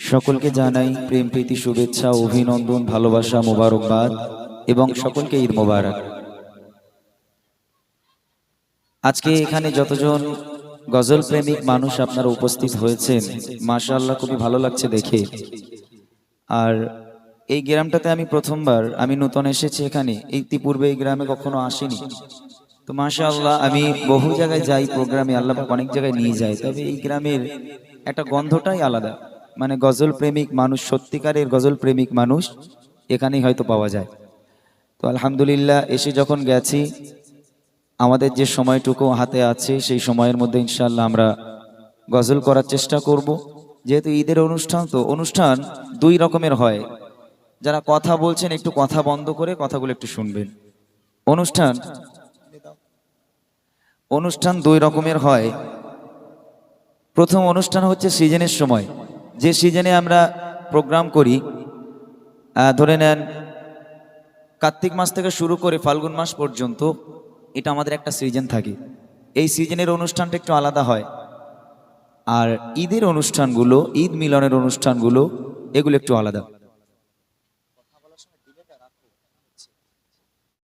সকলকে জানাই প্রেম প্রীতি শুভেচ্ছা অভিনন্দন ভালোবাসা মোবারকবাদ এবং সকলকে ঈদ মোবারক। আজকে এখানে যতজন গজল প্রেমিক মানুষ আপনারা উপস্থিত হয়েছেন, মাশাআল্লাহ খুবই ভালো লাগছে দেখে। আর এই গ্রামটাতে আমি প্রথমবার, আমি নতুন এসেছি এখানে, ইতিপূর্বে এই গ্রামে কখনো আসিনি। তো মাশাআল্লাহ আমি বহু জায়গায় যাই প্রোগ্রামে, আল্লাহ পাক অনেক জায়গায় নিয়ে যায়, তবে এই গ্রামের একটা গন্ধটাই আলাদা। মানে গজল প্রেমিক মানুষ, সত্যিকারের গজল প্রেমিক মানুষ এখানেই হয়তো পাওয়া যায়। তো আলহামদুলিল্লাহ এসে যখন গেছি, আমাদের যে সময়টুকু হাতে আছে সেই সময়ের মধ্যে ইনশাআল্লাহ আমরা গজল করার চেষ্টা করব। যেহেতু ঈদের অনুষ্ঠান, তো অনুষ্ঠান দুই রকমের হয়। যারা কথা বলছেন একটু কথা বন্ধ করে কথাগুলো একটু শুনবেন। অনুষ্ঠান দুই রকমের হয়। প্রথম অনুষ্ঠান হচ্ছে সিজনের সময়, যে সিজনে আমরা প্রোগ্রাম করি। ধরে নেন কার্তিক মাস থেকে শুরু করে ফাল্গুন মাস পর্যন্ত, এটা আমাদের একটা সিজন থাকে। এই সিজনের অনুষ্ঠানটা একটু আলাদা হয়। আর ঈদের অনুষ্ঠানগুলো, ঈদ মিলনের অনুষ্ঠানগুলো, এগুলো একটু আলাদা।